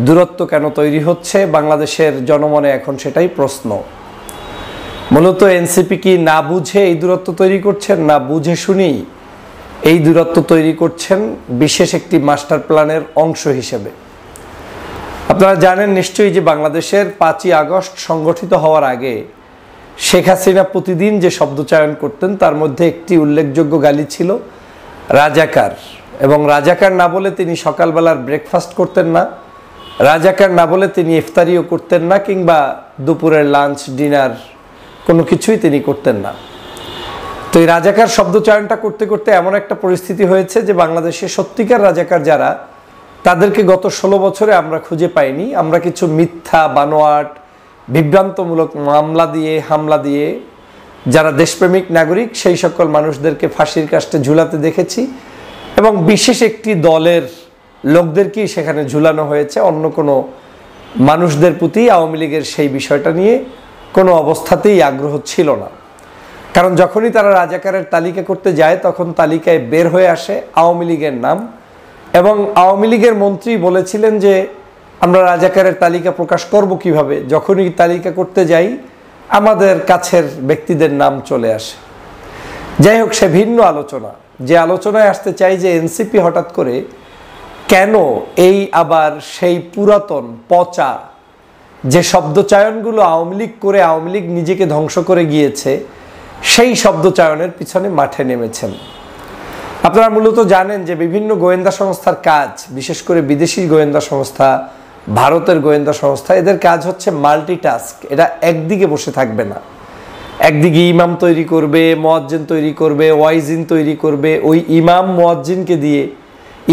দূরত্ব কেন তৈরি হচ্ছে বাংলাদেশের জনমনে এখন সেটাই প্রশ্ন। মূলত এনসিপি কি না বুঝে এই দূরত্ব তৈরি করছেন, না বুঝে শুনেই এই দূরত্ব তৈরি করছেন বিশেষ একটি মাস্টার প্ল্যানের অংশ হিসেবে? আপনারা জানেন নিশ্চয়ই যে বাংলাদেশের 5ই আগস্ট সংগঠিত হওয়ার আগে শেখ হাসিনা প্রতিদিন যে শব্দচয়ন করতেন তার মধ্যে একটি উল্লেখযোগ্য গালি ছিল রাজাকার। এবং রাজাকার না বলে তিনি সকালবেলার ব্রেকফাস্ট করতেন না, রাজাকার না বলে তিনি ইফতারিও করতেন না, কিংবা দুপুরের লাঞ্চ ডিনার কোনো কিছুই তিনি করতেন না। তো এই রাজাকার শব্দচয়নটা করতে করতে এমন একটা পরিস্থিতি হয়েছে যে বাংলাদেশে সত্যিকার রাজাকার যারা, তাদেরকে গত 16 বছরে আমরা খুঁজে পাইনি। আমরা কিছু মিথ্যা বানোয়াট বিভ্রান্তমূলক হামলা দিয়ে যারা দেশপ্রেমিক নাগরিক সেই সকল মানুষদেরকে ফাঁসির কাস্টে ঝুলাতে দেখেছি, এবং বিশেষ একটি দলের লোকদেরকেই সেখানে ঝুলানো হয়েছে। অন্য কোনো মানুষদের প্রতি আওয়ামী লীগের সেই বিষয়টা নিয়ে কোনো অবস্থাতেই আগ্রহ ছিল না। কারণ যখনই তারা রাজাকারের তালিকা করতে যায় তখন তালিকায় বের হয়ে আসে আওয়ামী লীগের নাম, এবং আওয়ামী লীগের মন্ত্রী বলেছিলেন যে আমরা রাজাকারের তালিকা প্রকাশ করব কিভাবে, যখনই তালিকা করতে যাই আমাদের কাছের ব্যক্তিদের নাম চলে আসে। যাই হোক, সে ভিন্ন আলোচনা। যে আলোচনায় আসতে চাই যে এনসিপি হঠাৎ করে কেন এই আবার সেই পুরাতন পচা যে শব্দচয়নগুলো আওয়ামী লীগ করে আওয়ামী লীগ নিজেকে ধ্বংস করে গিয়েছে সেই শব্দচয়নের পিছনে মাঠে নেমেছেন। আপনারা মূলত জানেন যে বিভিন্ন গোয়েন্দা সংস্থার কাজ, বিশেষ করে বিদেশি গোয়েন্দা সংস্থা, ভারতের গোয়েন্দা সংস্থা, এদের কাজ হচ্ছে মাল্টিটাস্ক। এরা একদিকে বসে থাকবে না। একদিকে ইমাম তৈরি করবে, মুয়াজ্জিন তৈরি করবে, ওয়াইজিন তৈরি করবে। ওই ইমাম মুয়াজ্জিনকে দিয়ে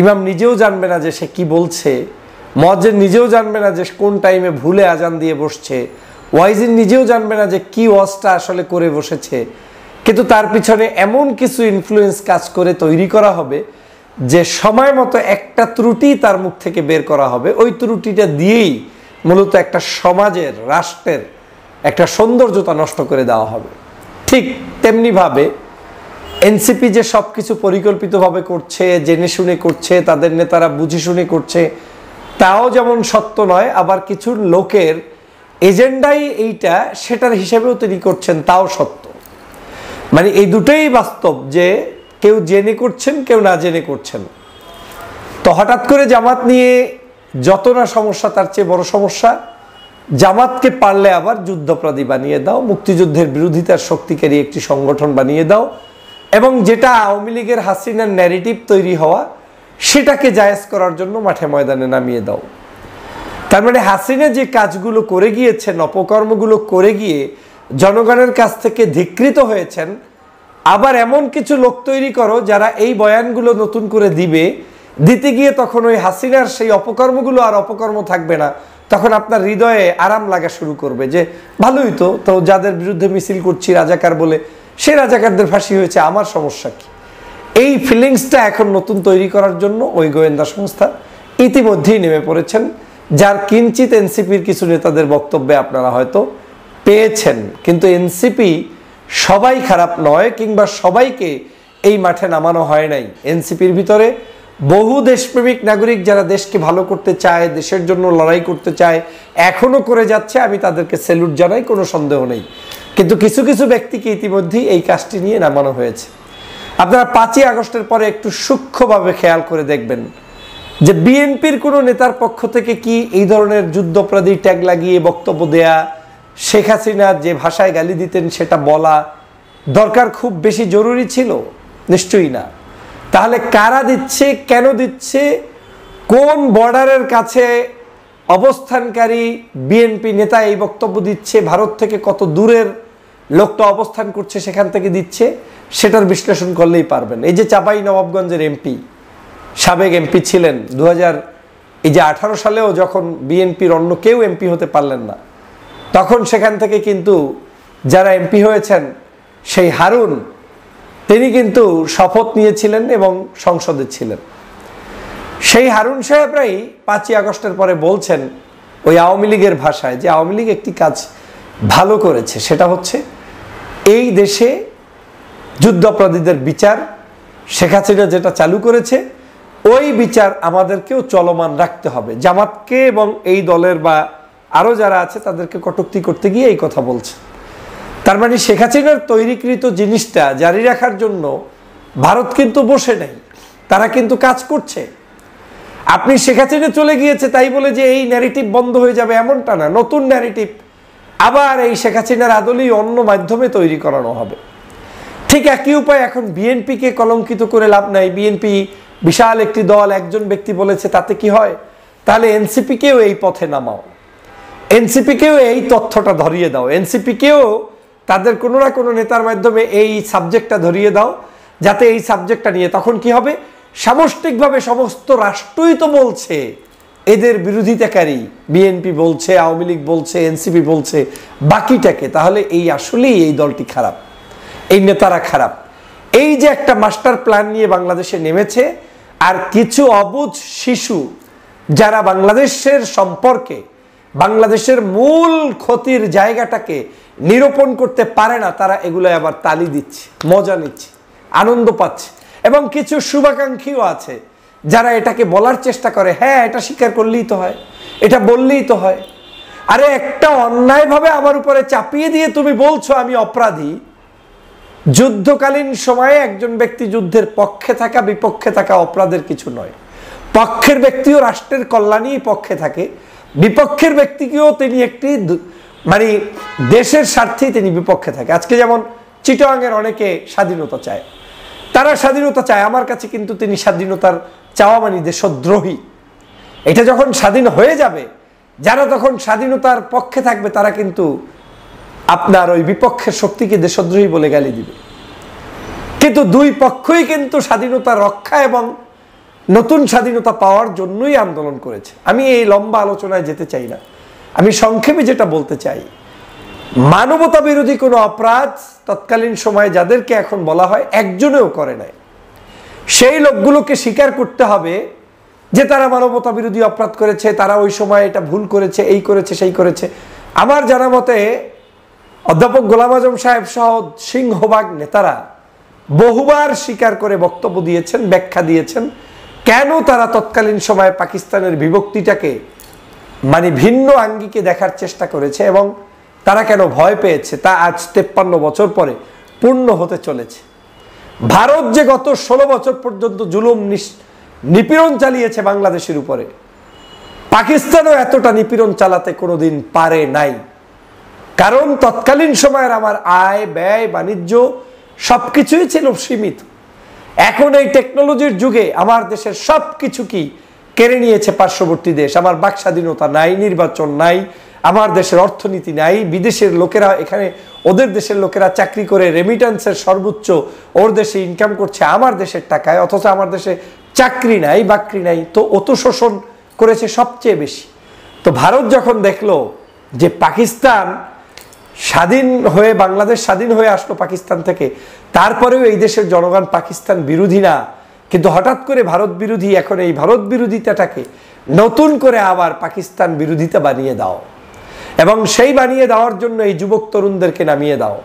ইমাম নিজেও জানবে না যে সে কি বলছে, মুয়াজ্জিন নিজেও জানবে না যে কোন টাইমে ভুলে আজান দিয়ে বসছে, ওয়াইজিন নিজেও জানবে না যে কি ওয়াজটা আসলে করে বসেছে। কিন্তু তার পিছনে এমন কিছু ইনফ্লুয়েন্স কাজ করে তৈরি করা হবে যে সময় মতো একটা ত্রুটি তার মুখ থেকে বের করা হবে। ওই ত্রুটিটা দিয়েই মূলত একটা সমাজের, রাষ্ট্রের একটা সৌন্দর্যতা নষ্ট করে দেওয়া হবে। ঠিক তেমনিভাবে এনসিপি যে সব কিছু পরিকল্পিতভাবে করছে, জেনে শুনে করছে, তাদের নেতারা বুঝে শুনে করছে, তাও যেমন সত্য নয়, আবার কিছু লোকের এজেন্ডাই এইটা সেটার হিসেবেও তিনি করছেন, তাও সত্য। মানে এই দুটোই বাস্তব, যে কেউ জেনে করছেন, কেউ না জেনে করছেন। তো হঠাৎ করে জামাত নিয়ে যত না সমস্যা, তার চেয়ে বড় সমস্যা জামাতকে পারলে আবার যুদ্ধাপরাধী বানিয়ে দাও, মুক্তিযুদ্ধের বিরোধিতার শক্তিকারী একটি সংগঠন বানিয়ে দাও, এবং যেটা আওয়ামী লীগের হাসিনার ন্যারেটিভ তৈরি হওয়া সেটাকে জায়েজ করার জন্য মাঠে ময়দানে নামিয়ে দাও। তার মানে হাসিনা যে কাজগুলো করে গিয়েছেন, অপকর্মগুলো করে গিয়ে জনগণের কাছ থেকে ধিক্কৃত হয়েছেন, আবার এমন কিছু লোক তৈরি করো যারা এই বয়ানগুলো নতুন করে দিতে গিয়ে তখন ওই হাসিনার সেই অপকর্মগুলো আর অপকর্ম থাকবে না। তখন আপনার হৃদয়ে আরাম লাগা শুরু করবে যে ভালোই তো যাদের বিরুদ্ধে মিছিল করছি রাজাকার বলে, সে রাজাকারদের ফাঁসি হয়েছে, আমার সমস্যা কি? এই ফিলিংসটা এখন নতুন তৈরি করার জন্য ওই গোয়েন্দা সংস্থা ইতিমধ্যেই নেমে পড়েছেন, যার কিঞ্চিত এনসিপির কিছু নেতাদের বক্তব্যে আপনারা হয়তো পেয়েছেন। কিন্তু এনসিপি সবাই খারাপ নয়, কিংবা সবাইকে এই মাঠে নামানো হয় নাই। এনসিপির ভিতরে বহু দেশপ্রেমিক নাগরিক যারা দেশকে ভালো করতে চায়, দেশের জন্য লড়াই করতে চায়, এখনো করে যাচ্ছে। আমি তাদেরকে স্যালুট জানাই, কোনো সন্দেহ নেই। কিন্তু কিছু কিছু ব্যক্তিকে ইতিমধ্যেই এই কাজটি নিয়ে নামানো হয়েছে। আপনারা 5ই আগস্টের পরে একটু সূক্ষ্মভাবে খেয়াল করে দেখবেন যে বিএনপির কোনো নেতার পক্ষ থেকে কি এই ধরনের যুদ্ধাপরাধী ট্যাগ লাগিয়ে বক্তব্য দেয়া, শেখ হাসিনা যে ভাষায় গালি দিতেন সেটা বলা দরকার খুব বেশি জরুরি ছিল? নিশ্চয়ই না। তাহলে কারা দিচ্ছে, কেন দিচ্ছে, কোন বর্ডারের কাছে অবস্থানকারী বিএনপি নেতা এই বক্তব্য দিচ্ছে, ভারত থেকে কত দূরের লোকটা অবস্থান করছে সেখান থেকে দিচ্ছে, সেটার বিশ্লেষণ করলেই পারবেন। এই যে চাঁপাইনবাবগঞ্জের এমপি, সাবেক এমপি ছিলেন 2018 সালেও যখন বিএনপির অন্য কেউ এমপি হতে পারলেন না, তখন সেখান থেকে কিন্তু যারা এমপি হয়েছেন, সেই হারুন, তিনি কিন্তু শপথ নিয়েছিলেন এবং সংসদে ছিলেন। সেই হারুন সাহেবরাই 5ই আগস্টের পরে বলছেন ওই আওয়ামী লীগের ভাষায় যে আওয়ামী লীগ একটি কাজ ভালো করেছে, সেটা হচ্ছে এই দেশে যুদ্ধাপরাধীদের বিচার শেখ হাসিনা যেটা চালু করেছে, ওই বিচার আমাদেরকেও চলমান রাখতে হবে। জামাতকে এবং এই দলের বা আরো যারা আছে তাদেরকে কটূক্তি করতে গিয়ে এই কথা বলছে। তার মানে শেখ হাসিনার তৈরিকৃত জিনিসটা জারি রাখার জন্য ভারত কিন্তু বসে নেই, তারা কিন্তু কাজ করছে। আপনি শেখ হাসিনা চলে গিয়েছে তাই বলে যে এই ন্যারেটিভ বন্ধ হয়ে যাবে এমনটা না, নতুন ন্যারেটিভ আবার এই শেখ হাসিনার আদলেই অন্য মাধ্যমে তৈরি করানো হবে। ঠিক একই উপায় এখন বিএনপিকে কলঙ্কিত করে লাভ নাই। বিএনপি বিশাল একটি দল, একজন ব্যক্তি বলেছে তাতে কি হয়? তাহলে এনসিপিকেও এই পথে নামাও, এনসিপিকেও এই তথ্যটা ধরিয়ে দাও, এনসিপিকেও তাদের কোনো না কোনো নেতার মাধ্যমে এই সাবজেক্টটা ধরিয়ে দাও, যাতে এই সাবজেক্টটা নিয়ে তখন কি হবে, সামষ্টিকভাবে সমস্ত রাষ্ট্রই তো বলছে এদের বিরোধিতাকারী, বিএনপি বলছে, আওয়ামী লীগ বলছে, এনসিপি বলছে, বাকিটাকে তাহলে এই আসলেই এই দলটি খারাপ, এই নেতারা খারাপ। এই যে একটা মাস্টার প্ল্যান নিয়ে বাংলাদেশে নেমেছে, আর কিছু অবুঝ শিশু যারা বাংলাদেশের সম্পর্কে, বাংলাদেশের মূল ক্ষতির জায়গাটাকে নিরূপণ করতে পারে না, তারা এগুলো আবার তালি দিচ্ছে, মজা নিচ্ছে, আনন্দ পাচ্ছে। এবং কিছু শুভাকাঙ্ক্ষীও আছে যারা এটাকে বলার চেষ্টা করে, হ্যাঁ এটা স্বীকার করলেই তো হয়, এটা বললেই তো হয়। আরে একটা অন্যায়ভাবে আমার উপরে চাপিয়ে দিয়ে তুমি বলছো আমি অপরাধী। যুদ্ধকালীন সময়ে একজন ব্যক্তি যুদ্ধের পক্ষে থাকা বিপক্ষে থাকা অপরাধের কিছু নয়। পক্ষের ব্যক্তিও রাষ্ট্রের কল্যাণই পক্ষে থাকে, বিপক্ষের ব্যক্তিকেও তিনি একটি মানে দেশের স্বার্থেই তিনি বিপক্ষে থাকে। আজকে যেমন চিটাগাংয়ের অনেকে স্বাধীনতা চায়, তারা স্বাধীনতা চায়, আমার কাছে কিন্তু তিনি স্বাধীনতার চাওয়া মানে দেশদ্রোহী। এটা যখন স্বাধীন হয়ে যাবে, যারা তখন স্বাধীনতার পক্ষে থাকবে তারা কিন্তু আপনার ওই বিপক্ষের শক্তিকে দেশদ্রোহী বলে গালি দিবে। কিন্তু দুই পক্ষই কিন্তু স্বাধীনতা রক্ষা এবং নতুন স্বাধীনতা পাওয়ার জন্যই আন্দোলন করেছে। আমি এই লম্বা আলোচনায় যেতে চাই না, আমি সংক্ষেপে যেটা বলতে চাই, মানবতা বিরোধী কোনো অপরাধ তৎকালীন সময়ে যাদেরকে এখন বলা হয় একজনেও করে নাই, সেই লোকগুলোকে স্বীকার করতে হবে যে তারা মানবতা বিরোধী অপরাধ করেছে, তারা ওই সময় এটা ভুল করেছে, এই করেছে, সেই করেছে। আমার জানা মতে অধ্যাপক গোলাম আজম সাহেব সহ সিংহভাগ নেতারা বহুবার স্বীকার করে বক্তব্য দিয়েছেন, ব্যাখ্যা দিয়েছেন কেন তারা তৎকালীন সময়ে পাকিস্তানের বিভক্তিটাকে মানে ভিন্ন আঙ্গিকে দেখার চেষ্টা করেছে এবং তারা কেন ভয় পেয়েছে, তা আজ 53 বছর পরে পূর্ণ হতে চলেছে। ভারত যে গত 16 বছর পর্যন্ত জুলুম নিপীড়ন চালিয়েছে বাংলাদেশের উপরে, পাকিস্তানও এতটা নিপীড়ন চালাতে কোনোদিন পারে নাই। কারণ তৎকালীন সময়ের আমার আয় ব্যয় বাণিজ্য সবকিছুই ছিল সীমিত। এখন এই টেকনোলজির যুগে আমার দেশের সবকিছু কি কেড়ে নিয়েছে পার্শ্ববর্তী দেশ। আমার বাক স্বাধীনতা নাই, নির্বাচন নাই, আমার দেশের অর্থনীতি নাই, বিদেশের লোকেরা এখানে, ওদের দেশের লোকেরা চাকরি করে রেমিটেন্সের সর্বোচ্চ ওর দেশে ইনকাম করছে আমার দেশের টাকায়, অথচ আমার দেশে চাকরি নাই, বাকরি নাই। তো অত শোষণ করেছে সবচেয়ে বেশি। তো ভারত যখন দেখলো যে পাকিস্তান স্বাধীন হয়ে, বাংলাদেশ স্বাধীন হয়ে আসলো পাকিস্তান থেকে, তারপরেও এই দেশের জনগণ পাকিস্তান বিরোধী না, কিন্তু হঠাৎ করে ভারত বিরোধী, এখন এই ভারত বিরোধিতাটাকে নতুন করে আবার পাকিস্তান বিরোধিতা বানিয়ে দাও এবং সেই বানিয়ে দেওয়ার জন্য এই যুবক তরুণদেরকে নামিয়ে দাও,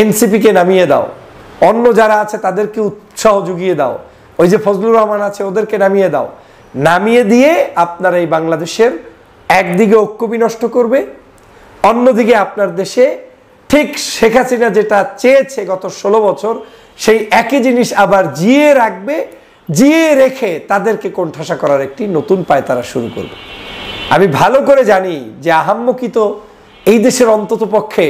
এনসিপিকে নামিয়ে দাও, অন্য যারা আছে তাদেরকে উৎসাহ জুগিয়ে দাও, ওই যে ফজলুর রহমান আছে ওদেরকে নামিয়ে দাও। নামিয়ে দিয়ে আপনার এই বাংলাদেশের একদিকে ঐক্য বিনষ্ট করবে, অন্যদিকে আপনার দেশে ঠিক শেখ হাসিনা যেটা চেয়েছে গত 16 বছর সেই একই জিনিস আবার জিয়ে রাখবে, জিয়ে রেখে তাদেরকে কোণঠাসা করার একটি নতুন পায়তারা শুরু করবে। আমি ভালো করে জানি যে আহাম্মকি তো এই দেশের অন্তত পক্ষে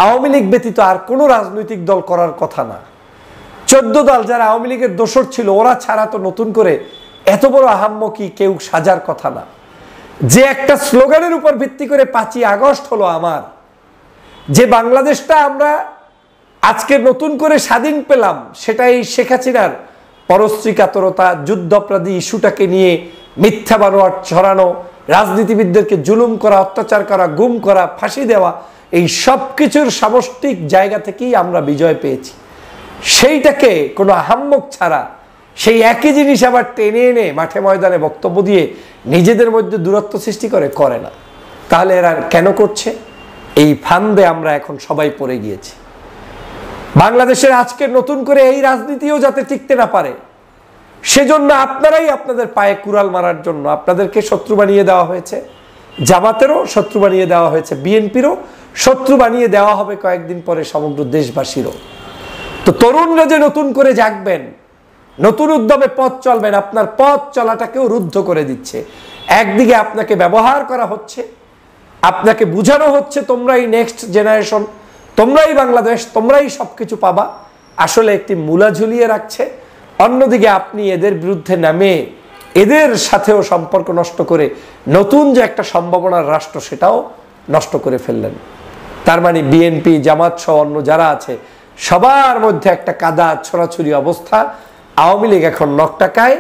আওয়ামী লীগ ব্যতীত আর কোনো রাজনৈতিক দল করার কথা না। 14 দল যারা আওয়ামী লীগের দোসর ছিল ওরা ছাড়া তো নতুন করে এত বড় আহাম্মকি কেউ সাজার কথা না। যে একটা স্লোগানের উপর ভিত্তি করে 5ই আগস্ট হলো আমার, যে বাংলাদেশটা আমরা আজকে নতুন করে স্বাধীন পেলাম, সেটাই শেখ হাসিনার পরশ্রী কাতরতা, যুদ্ধাপরাধী ইস্যুটাকে নিয়ে মিথ্যা বানোয়াট ছড়ানো, রাজনীতিবিদদেরকে জুলুম করা, অত্যাচার করা, গুম করা, ফাঁসি দেওয়া, এই সব কিছুর সামষ্টিক জায়গা থেকেই আমরা বিজয় পেয়েছি। সেইটাকে কোনো আহাম্মক ছাড়া সেই একই জিনিস আবার টেনে এনে মাঠে ময়দানে বক্তব্য দিয়ে নিজেদের মধ্যে দূরত্ব সৃষ্টি করে না। তাহলে এরা কেন করছে? এই ফান্দে আমরা এখন সবাই পড়ে গিয়েছি। বাংলাদেশের আজকে নতুন করে এই রাজনীতিও যাতে টিকতে না পারে, সেজন্য আপনারাই আপনাদের পায়ে কুড়াল মারার জন্য আপনাদেরকে শত্রু বানিয়ে দেওয়া হয়েছে। জামাতেরও শত্রু বানিয়ে দেওয়া হয়েছে, বিএনপিরও শত্রু বানিয়ে দেওয়া হবে কয়েকদিন পরে সমগ্র দেশবাসীরও। তো তরুণরা যে নতুন করে জাগবেন, নতুন উদ্যমে পথ চলবেন, আপনার পথ চলাটাকেও রুদ্ধ করে দিচ্ছে। একদিকে আপনাকে ব্যবহার করা হচ্ছে, আপনাকে বুঝানো হচ্ছে তোমরাই নেক্সট জেনারেশন, তোমরাই বাংলাদেশ, তোমরাই সবকিছু পাবা, আসলে একটি মূলা ঝুলিয়ে রাখছে। অন্যদিকে আপনি এদের বিরুদ্ধে নামে এদের সাথেও সম্পর্ক নষ্ট করে নতুন যে একটা সম্ভাবনার রাষ্ট্র সেটাও নষ্ট করে ফেললেন। তার মানে বিএনপি, জামাত সহ অন্য যারা আছে সবার মধ্যে একটা কাদা ছড়াছড়ি অবস্থা। আওয়ামী লীগ এখন নকটাকায়,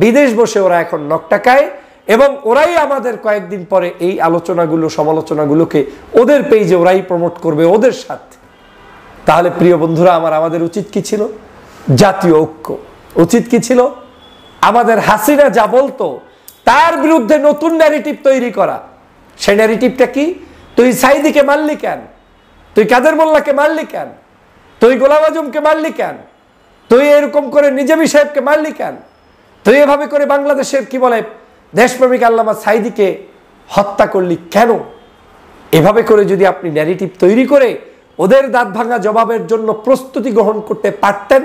বিদেশ বসে ওরা এখন নকটাকায়, এবং ওরাই আমাদের কয়েকদিন পরে এই আলোচনাগুলো সমালোচনাগুলোকে ওদের পেজে ওরাই প্রমোট করবে ওদের সাথে। তাহলে প্রিয় বন্ধুরা আমার, আমাদের উচিত কি ছিল? জাতীয় ঐক্য। উচিত কি ছিল? আমাদের হাসিনা যা বলতো তার বিরুদ্ধে নতুন ন্যারেটিভ তৈরি করা। সেই ন্যারেটিভটা কি? তুই সাইদিকে মারলি কেন? তুই কাদের মোল্লাকে মারলি কেন? তুই গোলাম আজমকে মারলি কেন? তুই এরকম করে নিজামী সাহেবকে মারলি কেন? তুই এভাবে করে বাংলাদেশের কি বলে দেশপ্রেমিক আল্লামা সাইদিকে হত্যা করলি কেন? এভাবে করে যদি আপনি ন্যারেটিভ তৈরি করে ওদের দাঁত ভাঙা জবাবের জন্য প্রস্তুতি গ্রহণ করতে পারতেন,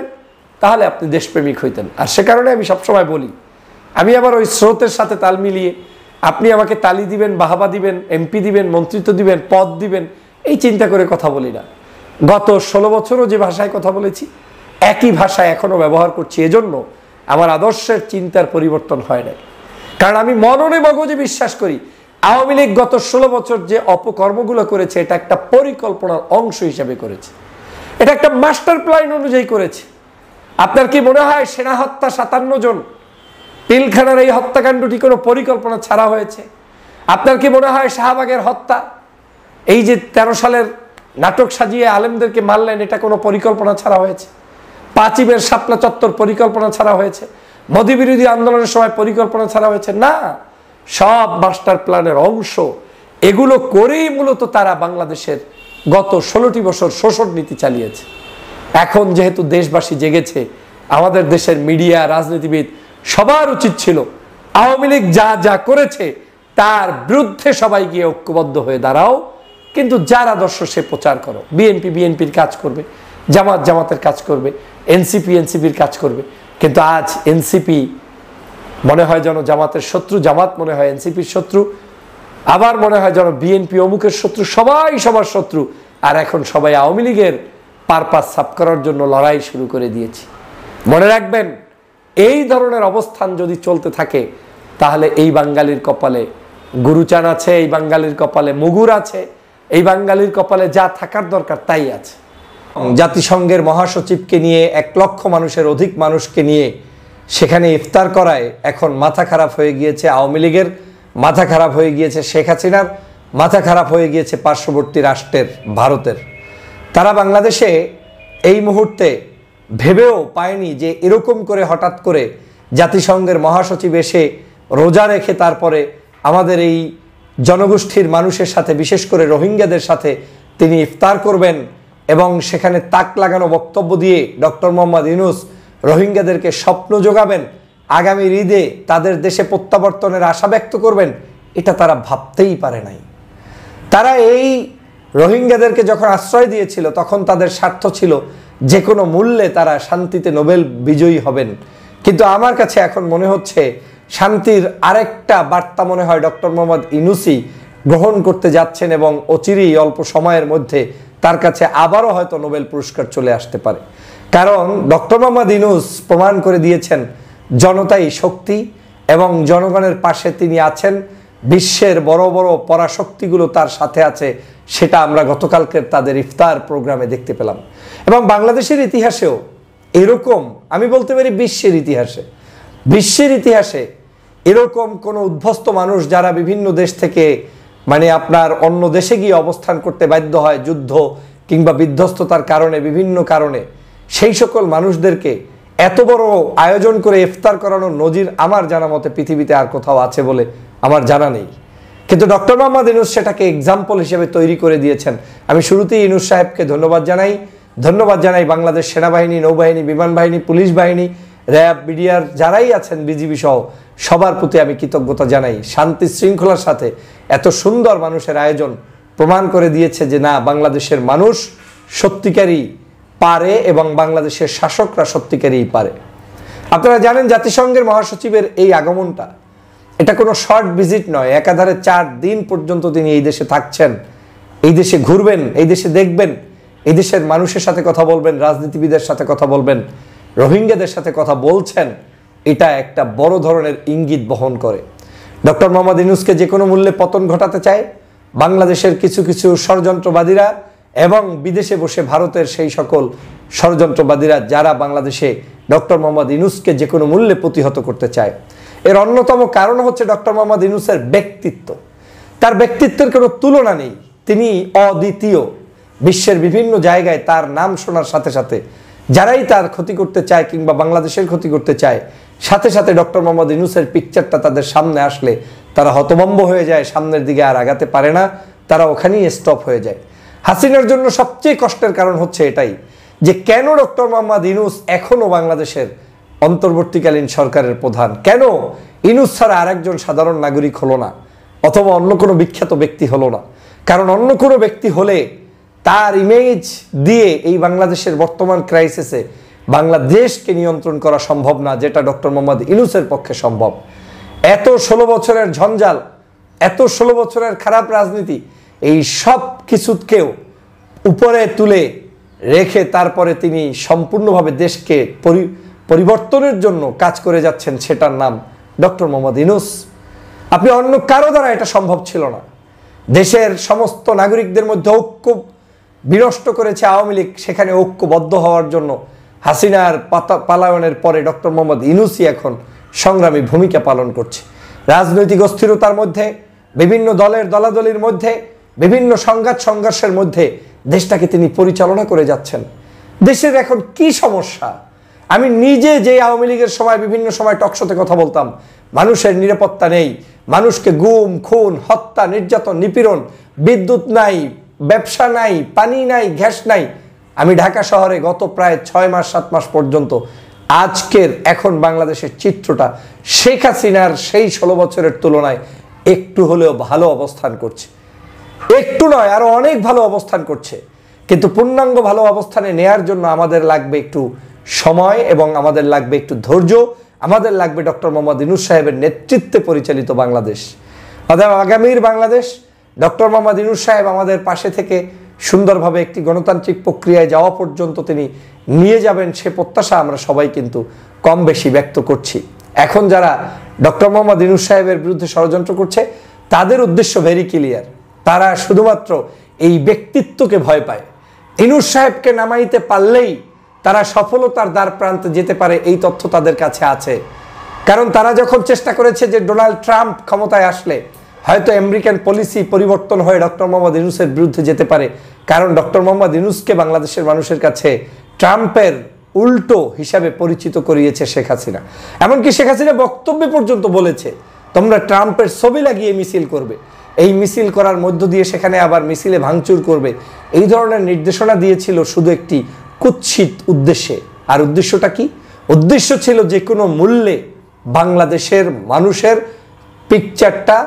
তাহলে আপনি দেশপ্রেমিক হইতেন। আর সে কারণে আমি সবসময় বলি, আমি আবার ওই স্রোতের সাথে তাল মিলিয়ে আপনি আমাকে তালি দিবেন, বাহাবা দিবেন, এমপি দিবেন, মন্ত্রিত্ব দিবেন, পদ দিবেন, এই চিন্তা করে কথা বলি না। গত 16 বছরও যে ভাষায় কথা বলেছি একই ভাষায় এখনো ব্যবহার করছি। এজন্য আমার আদর্শের চিন্তার পরিবর্তন হয় নাই। কারণ আমি মননে মগজে বিশ্বাস করি আওয়ামী লীগ গত 16 বছর যে অপকর্মগুলো করেছে এটা একটা পরিকল্পনার অংশ হিসেবে করেছে, এটা একটা মাস্টার প্ল্যান অনুযায়ী করেছে। আপনার কি মনে হয় সেনা হত্যা 57 জন, পিলখানার এই হত্যাকাণ্ডটি কোনো পরিকল্পনা ছাড়া হয়েছে? আপনার কি মনে হয় শাহবাগের হত্যা, এই যে 13 সালের নাটক সাজিয়ে আলেমদেরকে মারলেন, এটা কোনো পরিকল্পনা ছাড়া হয়েছে? 5 শাপলা চত্বর পরিকল্পনা ছাড়া হয়েছে? মোদি বিরোধী আন্দোলনের সময় পরিকল্পনা ছাড়া হয়েছে? না, সব মাস্টার প্ল্যানের অংশ। এগুলো করেই মূলত তারা বাংলাদেশের গত 16টি বছর শোষণ নীতি চালিয়েছে। এখন যেহেতু দেশবাসী জেগেছে, আমাদের দেশের মিডিয়া, রাজনীতিবিদ সবার উচিত ছিল আওয়ামী লীগ যা যা করেছে তার বিরুদ্ধে সবাই গিয়ে ঐক্যবদ্ধ হয়ে দাঁড়াও, কিন্তু যার আদর্শ সে প্রচার করো। বিএনপি বিএনপির কাজ করবে, জামাত জামাতের কাজ করবে, এনসিপি এনসিপির কাজ করবে। কিন্তু আজ এনসিপি মনে হয় যেন জামাতের শত্রু, জামাত মনে হয় এনসিপির শত্রু, আবার মনে হয় যেন বিএনপি অমুকের শত্রু, সবাই সবার শত্রু। আর এখন সবাই আওয়ামী লীগের পারপাস সাফ করার জন্য লড়াই শুরু করে দিয়েছি। মনে রাখবেন, এই ধরনের অবস্থান যদি চলতে থাকে তাহলে এই বাঙালির কপালে গুরুচান আছে, এই বাঙালির কপালে মুগুর আছে, এই বাঙালির কপালে যা থাকার দরকার তাই আছে। জাতিসংঘের মহাসচিবকে নিয়ে 1 লক্ষ মানুষের অধিক মানুষকে নিয়ে সেখানে ইফতার করায় এখন মাথা খারাপ হয়ে গিয়েছে আওয়ামী লীগের, মাথা খারাপ হয়ে গিয়েছে শেখ হাসিনার, মাথা খারাপ হয়ে গিয়েছে পার্শ্ববর্তী রাষ্ট্রের ভারতের। তারা বাংলাদেশে এই মুহূর্তে ভেবেও পায়নি যে এরকম করে হঠাৎ করে জাতিসংঘের মহাসচিব এসে রোজা রেখে তারপরে আমাদের এই জনগোষ্ঠীর মানুষের সাথে, বিশেষ করে রোহিঙ্গাদের সাথে তিনি ইফতার করবেন এবং সেখানে তাক লাগানো বক্তব্য দিয়ে ডক্টর মোহাম্মদ ইউনূস রোহিঙ্গাদেরকে স্বপ্ন যোগাবেন, আগামী ঈদে তাদের দেশে প্রত্যাবর্তনের আশা ব্যক্ত করবেন। এটা তারা ভাবতেই পারে নাই। তারা এই রোহিঙ্গাদেরকে যখন আশ্রয় দিয়েছিল তখন তাদের স্বার্থ ছিল যে কোনো মূল্যে তারা শান্তিতে নোবেল বিজয়ী হবেন। কিন্তু আমার কাছে এখন মনে হচ্ছে শান্তির আরেকটা বার্তা মনে হয় ডক্টর মোহাম্মদ ইউনূসই গ্রহণ করতে যাচ্ছেন, এবং অচিরেই অল্প সময়ের মধ্যে তার কাছে আবারও হয়তো নোবেল পুরস্কার চলে আসতে পারে। কারণ ডক্টর মোহাম্মদ ইউনূস প্রমাণ করে দিয়েছেন জনতাই শক্তি এবং জনগণের পাশে তিনি আছেন। বিশ্বের বড় বড় পরাশক্তিগুলো তার সাথে আছে, সেটা আমরা গতকালকের তাদের ইফতার প্রোগ্রামে দেখতে পেলাম। এবং বাংলাদেশের ইতিহাসেও এরকম, আমি বলতে পারি বিশ্বের ইতিহাসে এরকম কোনো উদ্ভস্ত মানুষ যারা বিভিন্ন দেশ থেকে আপনার অন্য দেশে গিয়ে অবস্থান করতে বাধ্য হয় যুদ্ধ কিংবা বিধ্বস্ততার কারণে, বিভিন্ন কারণে, সেই সকল মানুষদেরকে এত বড় আয়োজন করে ইফতার করানোর নজির আমার জানা মতে পৃথিবীতে আর কোথাও আছে বলে আমার জানা নেই। কিন্তু ডক্টর মোহাম্মদ ইউনূস সেটাকে এক্সাম্পল হিসেবে তৈরি করে দিয়েছেন। আমি শুরুতেই ইউনূস সাহেবকে ধন্যবাদ জানাই বাংলাদেশ সেনাবাহিনী, নৌবাহিনী, বিমান বাহিনী, পুলিশ বাহিনী র্যাব, মিডিয়ার যারাই আছেন, বিজিবি সহ সবার প্রতি আমি কৃতজ্ঞতা জানাই। শান্তি শৃঙ্খলার সাথে এত সুন্দর মানুষের আয়োজন প্রমাণ করে দিয়েছে যে না, বাংলাদেশের মানুষ সত্যিকারই পারে এবং বাংলাদেশের শাসকরা সত্যিকারই পারে। আপনারা জানেন জাতিসংঘের মহাসচিবের এই আগমনটা, এটা কোনো শর্ট ভিজিট নয়। একাধারে 4 দিন পর্যন্ত তিনি এই দেশে থাকছেন, এই দেশে ঘুরবেন, এই দেশে দেখবেন, এই দেশের মানুষের সাথে কথা বলবেন, রাজনীতিবিদের সাথে কথা বলবেন, রোহিঙ্গাদের সাথে কথা বলছেন। এটা একটা বড় ধরনের ইঙ্গিত বহন করে। ডক্টর মোহাম্মদ ইউনূসকে যে কোনো মূল্যে পতন ঘটাতে চায় বাংলাদেশের কিছু কিছু ষড়যন্ত্রবাদীরা এবং বিদেশে বসে ভারতের সেই সকল ষড়যন্ত্রবাদীরা, যারা বাংলাদেশে ডক্টর মোহাম্মদ ইউনূসকে যে কোনো মূল্যে প্রতিহত করতে চায়। এর অন্যতম কারণ হচ্ছে ডক্টর মোহাম্মদ ইউনূসের ব্যক্তিত্ব। তার ব্যক্তিত্বের কোনো তুলনা নেই, তিনি অদ্বিতীয়। বিশ্বের বিভিন্ন জায়গায় তার নাম শোনার সাথে সাথে যারাই তার ক্ষতি করতে চায় কিংবা বাংলাদেশের ক্ষতি করতে চায়, সাথে সাথে ডক্টর মোহাম্মদ ইউনূসের পিকচারটা তাদের সামনে আসলে তারা হতভম্ব হয়ে যায়, সামনের দিকে আর আগাতে পারে না, তারা ওখানেই স্টপ হয়ে যায়। হাসিনার জন্য সবচেয়ে কষ্টের কারণ হচ্ছে এটাই যে কেন ডক্টর মোহাম্মদ ইউনূস এখনো বাংলাদেশের অন্তর্বর্তীকালীন সরকারের প্রধান, কেন ইউনূস ছাড়া আরেকজন সাধারণ নাগরিক হলো না, অথবা অন্য কোনো বিখ্যাত ব্যক্তি হলো না। কারণ অন্য কোনো ব্যক্তি হলে তার ইমেজ দিয়ে এই বাংলাদেশের বর্তমান ক্রাইসিসে বাংলাদেশকে নিয়ন্ত্রণ করা সম্ভব না, যেটা ডক্টর মোহাম্মদ ইউনূসের পক্ষে সম্ভব। এত 16 বছরের ঝঞ্ঝাল, এত 16 বছরের খারাপ রাজনীতি, এই সব কিছুকেও উপরে তুলে রেখে তারপরে তিনি সম্পূর্ণভাবে দেশকে পরিবর্তনের জন্য কাজ করে যাচ্ছেন, সেটার নাম ডক্টর মোহাম্মদ ইউনূস। আপনি অন্য কারো দ্বারা এটা সম্ভব ছিল না। দেশের সমস্ত নাগরিকদের মধ্যে ঐক্য বিনষ্ট করেছে আওয়ামী লীগ, সেখানে ঐক্যবদ্ধ হওয়ার জন্য হাসিনার পালায়নের পরে ডক্টর মোহাম্মদ ইউনূসই এখন সংগ্রামী ভূমিকা পালন করছে। রাজনৈতিক অস্থিরতার মধ্যে, বিভিন্ন দলের দলাদলির মধ্যে, বিভিন্ন সংঘাত সংঘর্ষের মধ্যে দেশটাকে তিনি পরিচালনা করে যাচ্ছেন। দেশের এখন কি সমস্যা, আমি নিজে যে আওয়ামী লীগের সময় বিভিন্ন সময় টকশোতে কথা বলতাম, মানুষের নিরাপত্তা নেই, মানুষকে গুম, খুন, হত্যা, নির্যাতন, নিপীড়ন, বিদ্যুৎ নাই, ব্যবসা নাই, পানি নাই, গ্যাস নাই। আমি ঢাকা শহরে গত প্রায় 6 মাস 7 মাস পর্যন্ত আজকের এখন বাংলাদেশের চিত্রটা শেখ হাসিনার সেই 16 বছরের তুলনায় একটু হলেও ভালো অবস্থান করছে। একটু নয়, আরো অনেক ভালো অবস্থান করছে। কিন্তু পূর্ণাঙ্গ ভালো অবস্থানে নেয়ার জন্য আমাদের লাগবে একটু সময় এবং আমাদের লাগবে একটু ধৈর্য, আমাদের লাগবে ডক্টর মোহাম্মদ ইউনূস সাহেবের নেতৃত্বে পরিচালিত বাংলাদেশ। অতএব আগামীর বাংলাদেশ ডক্টর মোহাম্মদ ইউনূস সাহেব আমাদের পাশে থেকে সুন্দরভাবে একটি গণতান্ত্রিক প্রক্রিয়ায় যাওয়া পর্যন্ত তিনি নিয়ে যাবেন, সে প্রত্যাশা আমরা সবাই কিন্তু কম বেশি ব্যক্ত করছি। এখন যারা ডক্টর মোহাম্মদ ইউনূস সাহেবের বিরুদ্ধে ষড়যন্ত্র করছে, তাদের উদ্দেশ্য ভেরি ক্লিয়ার। তারা শুধুমাত্র এই ব্যক্তিত্বকে ভয় পায়। ইউনূস সাহেবকে নামাইতে পারলেই তারা সফলতার দ্বার প্রান্তে যেতে পারে, এই তথ্য তাদের কাছে আছে। কারণ তারা যখন চেষ্টা করেছে যে ডোনাল্ড ট্রাম্প ক্ষমতায় আসলে হয়তো আমেরিকান পলিসি পরিবর্তন হয়ে ডক্টর মোহাম্মদ ইউনূসের বিরুদ্ধে যেতে পারে, কারণ ডক্টর মোহাম্মদ ইউনূসকে বাংলাদেশের মানুষের কাছে ট্রাম্পের উল্টো হিসাবে পরিচিত করিয়েছে শেখ হাসিনা। এমনকি শেখ হাসিনা বক্তব্যে পর্যন্ত বলেছে তোমরা ট্রাম্পের ছবি লাগিয়ে মিছিল করবে, এই মিছিল করার মধ্য দিয়ে সেখানে আবার মিছিলে ভাঙচুর করবে। এই ধরনের নির্দেশনা দিয়েছিল শুধু একটি কুৎসিত উদ্দেশ্যে। আর উদ্দেশ্যটা কি? উদ্দেশ্য ছিল যে কোনো মূল্যে বাংলাদেশের মানুষের পিকচারটা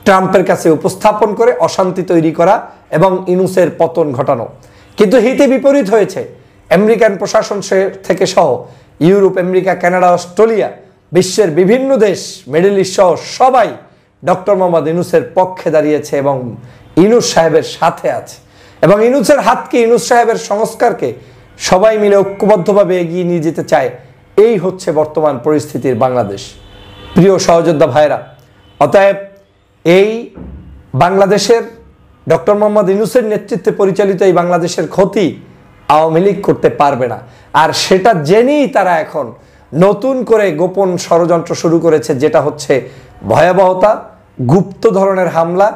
ট্রাম্পের কাছে উপস্থাপন করে অশান্তি তৈরি করা এবং ইউনূসের পতন ঘটানো। কিন্তু হিতে বিপরীত হয়েছে। আমেরিকান প্রশাসন থেকে সহ ইউরোপ, আমেরিকা, কানাডা, অস্ট্রেলিয়া, বিশ্বের বিভিন্ন দেশ, মিডল ইস্ট সহ সবাই ডক্টর মোহাম্মদ ইউনূসের পক্ষে দাঁড়িয়েছে এবং ইউনূস সাহেবের সাথে আছে। এবং ইউনূসের হাতকে, ইউনূস সাহেবের সংস্কারকে সবাই মিলে ঐক্যবদ্ধভাবে এগিয়ে নিয়ে যেতে চায়। এই হচ্ছে বর্তমান পরিস্থিতির বাংলাদেশ। প্রিয় সহযোদ্ধা ভাইরা, অতএব এই বাংলাদেশের ডক্টর মোহাম্মদ ইউনূসের নেতৃত্বে পরিচালিত এই বাংলাদেশের ক্ষতি আওয়ামী লীগ করতে পারবে না। আর সেটা জেনেই তারা এখন নতুন করে গোপন ষড়যন্ত্র শুরু করেছে, যেটা হচ্ছে ভয়াবহতা, গুপ্ত ধরনের হামলা,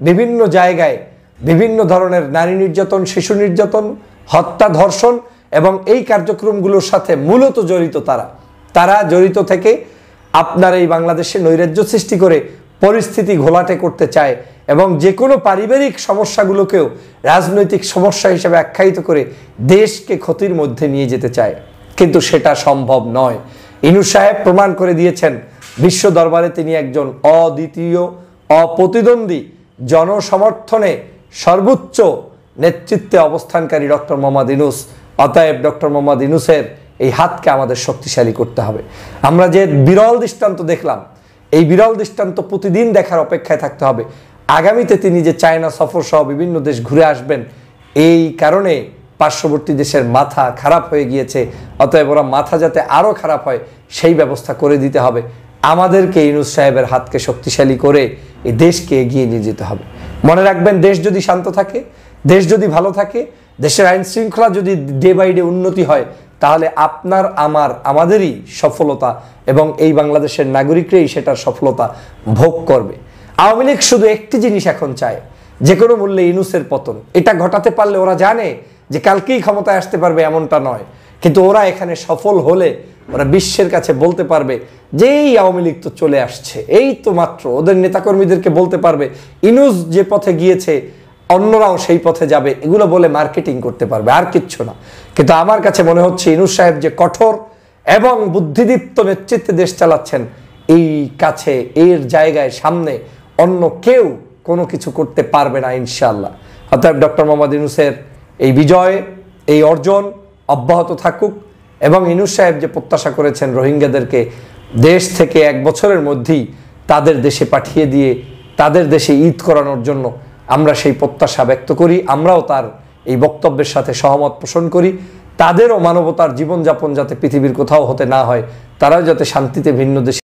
বিভিন্ন জায়গায় বিভিন্ন ধরনের নারী নির্যাতন, শিশু নির্যাতন, হত্যা, ধর্ষণ এবং এই কার্যক্রমগুলোর সাথে মূলত জড়িত তারা জড়িত থেকে আপনার এই বাংলাদেশে নৈরাজ্য সৃষ্টি করে পরিস্থিতি ঘোলাটে করতে চায় এবং যে কোনো পারিবারিক সমস্যাগুলোকেও রাজনৈতিক সমস্যা হিসেবে আখ্যায়িত করে দেশকে ক্ষতির মধ্যে নিয়ে যেতে চায়। কিন্তু সেটা সম্ভব নয়। ইউনূস সাহেব প্রমাণ করে দিয়েছেন বিশ্ব দরবারে তিনি একজন অদ্বিতীয়, অপ্রতিদ্বন্দ্বী, জনসমর্থনে সর্বোচ্চ নেতৃত্বে অবস্থানকারী ডক্টর মোহাম্মদ ইউনূস। অতএব ডক্টর মোহাম্মদ ইউনূসের এই হাতকে আমাদের শক্তিশালী করতে হবে। আমরা যে বিরল দৃষ্টান্ত দেখলাম, এই বিরল দৃষ্টান্ত প্রতিদিন দেখার অপেক্ষায় থাকতে হবে। আগামীতে তিনি যে চায়না সফর সহ বিভিন্ন দেশ ঘুরে আসবেন, এই কারণে পার্শ্ববর্তী দেশের মাথা খারাপ হয়ে গিয়েছে। অতএব ওরা মাথা যাতে আরও খারাপ হয় সেই ব্যবস্থা করে দিতে হবে। আমাদেরকে ইউনূস সাহেবের হাতকে শক্তিশালী করে এই দেশকে এগিয়ে নিয়ে যেতে হবে। মনে রাখবেন, দেশ যদি শান্ত থাকে, দেশ যদি ভালো থাকে, দেশের আইন শৃঙ্খলা যদি ডে বাই ডে উন্নতি হয়, তাহলে আপনার আমাদেরই সফলতা এবং এই বাংলাদেশের নাগরিকরাই সেটার সফলতা ভোগ করবে। আওয়ামী লীগ শুধু একটি জিনিস এখন চায়, যে কোনো মূল্যে ইউনূসের পতন। এটা ঘটাতে পারলে ওরা জানে যে কালকেই ক্ষমতায় আসতে পারবে এমনটা নয়, কিন্তু ওরা এখানে সফল হলে ওরা বিশ্বের কাছে বলতে পারবে যে এই আওয়ামী লীগ তো চলে আসছে, এই তো মাত্র। ওদের নেতাকর্মীদেরকে বলতে পারবে ইউনূস যে পথে গিয়েছে অন্যরাও সেই পথে যাবে, এগুলো বলে মার্কেটিং করতে পারবে, আর কিচ্ছু না। কিন্তু আমার কাছে মনে হচ্ছে ইউনূস সাহেব যে কঠোর এবং বুদ্ধিদীপ্ত নেতৃত্বে দেশ চালাচ্ছেন, এই কাছে এর জায়গায় সামনে অন্য কেউ কোনো কিছু করতে পারবে না ইনশাআল্লাহ। অতএব ডক্টর মোহাম্মদ ইউনূসের এই বিজয়, এই অর্জন অব্যাহত থাকুক এবং ইউনূস সাহেব যে প্রত্যাশা করেছেন রোহিঙ্গাদেরকে দেশ থেকে 1 বছরের মধ্যেই তাদের দেশে পাঠিয়ে দিয়ে তাদের দেশে ঈদ করানোর জন্য আমরা সেই প্রত্যাশা ব্যক্ত করি। আমরাও তার এই বক্তব্যের সাথে সহমত পোষণ করি। তাদেরও মানবতার জীবনযাপন যাতে পৃথিবীর কোথাও হতে না হয়, তারাও যাতে শান্তিতে ভিন্ন দেশে